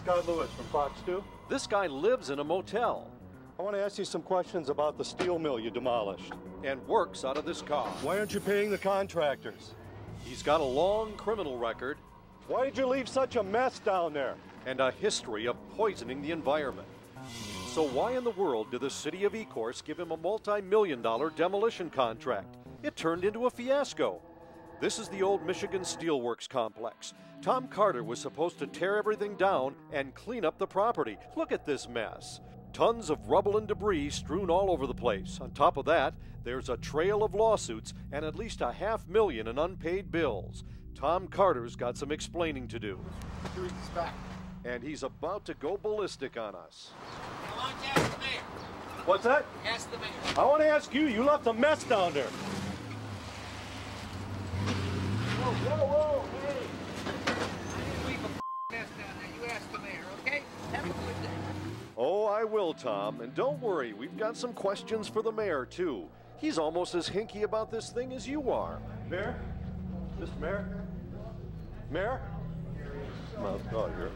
Scott Lewis from Fox 2. This guy lives in a motel I want to ask you some questions about the steel mill you demolished. and works out of this car. Why aren't you paying the contractors? He's got a long criminal record Why did you leave such a mess down there? and a history of poisoning the environment. So why in the world did the city of Ecorse give him a multi-million-dollar demolition contract? It turned into a fiasco. This is the old Michigan Steelworks complex. Tom Carter was supposed to tear everything down and clean up the property. Look at this mess. Tons of rubble and debris strewn all over the place. On top of that, there's a trail of lawsuits and at least $500,000 in unpaid bills. Tom Carter's got some explaining to do. And he's about to go ballistic on us. I want to ask the mayor. What's that? Ask the mayor. I want to ask you. You left a mess down there. Whoa, hey. I didn't leave a mess down there. You ask the mayor, okay? Have a good day. Oh, I will, Tom. And don't worry, we've got some questions for the mayor, too. He's almost as hinky about this thing as you are. Mayor? Mr. Mayor? Mayor? Oh, here.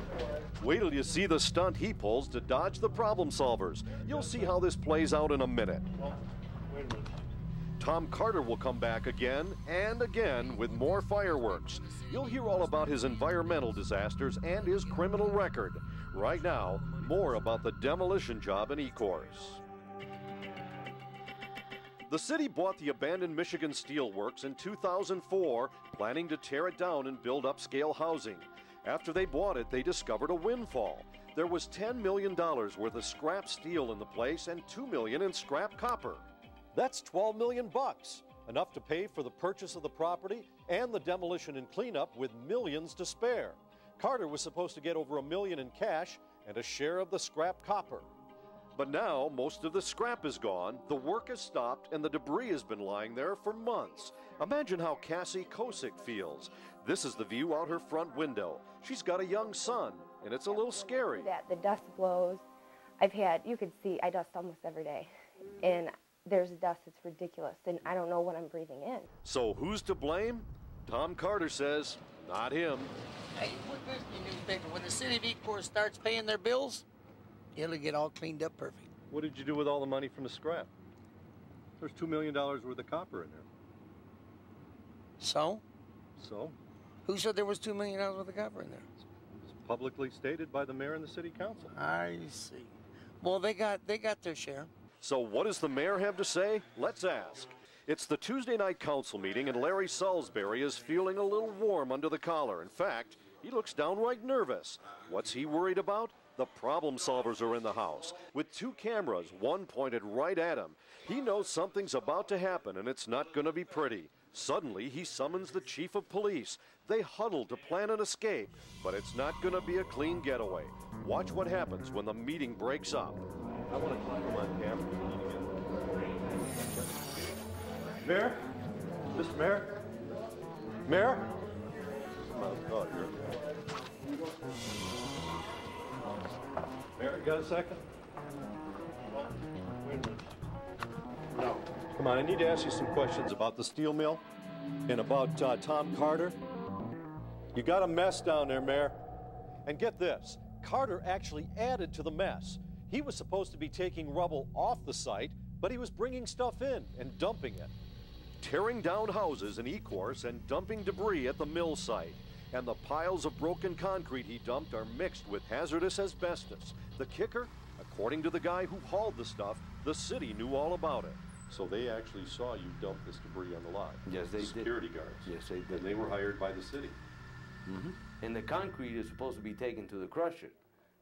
Wait till you see the stunt he pulls to dodge the problem solvers. You'll see how this plays out in a minute. Wait a minute. Tom Carter will come back again and again with more fireworks. You'll hear all about his environmental disasters and his criminal record. Right now, more about the demolition job in Ecorse. The city bought the abandoned Michigan Steelworks in 2004, planning to tear it down and build upscale housing. After they bought it, they discovered a windfall. There was $10 million worth of scrap steel in the place and $2 million in scrap copper. That's $12 million bucks, enough to pay for the purchase of the property and the demolition and cleanup with millions to spare. Carter was supposed to get over $1 million in cash and a share of the scrap copper. But now most of the scrap is gone, the work has stopped, and the debris has been lying there for months. Imagine how Cassie Kosick feels. This is the view out her front window. She's got a young son, and it's a little scary. That the dust blows. You could see, I dust almost every day. And there's dust, it's ridiculous. And I don't know what I'm breathing in. So who's to blame? Tom Carter says, not him. Hey, put this in the newspaper. When the city of Ecorse starts paying their bills, it'll get all cleaned up perfect. What did you do with all the money from the scrap? There's $2 million worth of copper in there. So? So? Who said there was $2 million worth of copper in there? It's publicly stated by the mayor and the city council. I see. Well, they got their share. So what does the mayor have to say? Let's ask. It's the Tuesday night council meeting, and Larry Salisbury is feeling a little warm under the collar. In fact, he looks downright nervous. What's he worried about? The problem solvers are in the house, with 2 cameras, one pointed right at him. He knows something's about to happen, and it's not going to be pretty. Suddenly, he summons the chief of police. They huddle to plan an escape, but it's not going to be a clean getaway. Watch what happens when the meeting breaks up. I want to talk to my camera. Mayor? Mr. Mayor? Mayor? Oh, here. Mayor, you got a second? Wait a minute. No. Come on, I need to ask you some questions about the steel mill and about Tom Carter. You got a mess down there, Mayor. And get this, Carter actually added to the mess. He was supposed to be taking rubble off the site, but he was bringing stuff in and dumping it. Tearing down houses in Ecorse and dumping debris at the mill site. And the piles of broken concrete he dumped are mixed with hazardous asbestos. The kicker, according to the guy who hauled the stuff, the city knew all about it. So they actually saw you dump this debris on the lot? Yes, they did. Security guards? Yes, they did. And they were hired by the city? Mm-hmm. And the concrete is supposed to be taken to the crusher,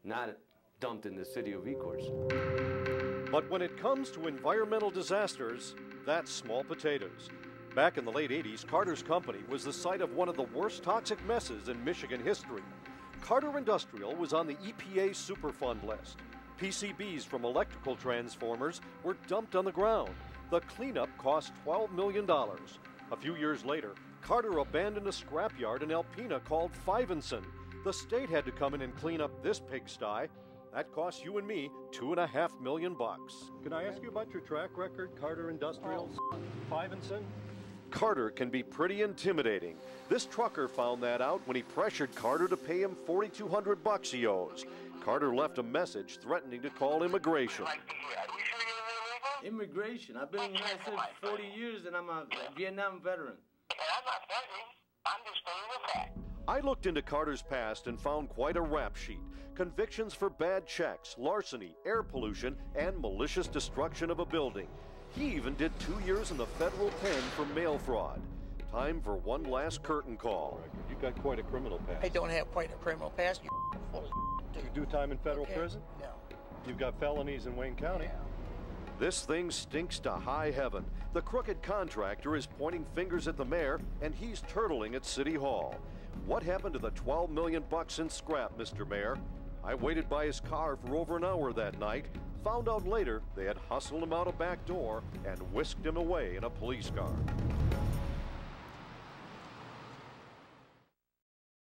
not dumped in the city of Ecorse. But when it comes to environmental disasters, that's small potatoes. Back in the late 80s, Carter's company was the site of one of the worst toxic messes in Michigan history. Carter Industrial was on the EPA Superfund list. PCBs from electrical transformers were dumped on the ground. The cleanup cost $12 million. A few years later, Carter abandoned a scrapyard in Alpena called Fivenson. The state had to come in and clean up this pigsty. That cost you and me $2.5 million bucks. Can I ask you about your track record, Carter Industrial? Fivenson? Carter can be pretty intimidating. This trucker found that out when he pressured Carter to pay him $4,200 he owes. Carter left a message threatening to call immigration. Immigration? I've been in the United States for 40 years and I'm a Vietnam veteran. I'm not threatening. I'm just stating the fact. I looked into Carter's past and found quite a rap sheet. Convictions for bad checks, larceny, air pollution, and malicious destruction of a building. He even did 2 years in the federal pen for mail fraud. Time for one last curtain call. You've got quite a criminal past. I don't have quite a criminal past. You full of dude. You do time in federal prison? No. You've got felonies in Wayne County. This thing stinks to high heaven. The crooked contractor is pointing fingers at the mayor, and he's turtling at City Hall. What happened to the $12 million in scrap, Mr. Mayor? I waited by his car for over an hour that night. Found out later they had hustled him out a back door and whisked him away in a police car.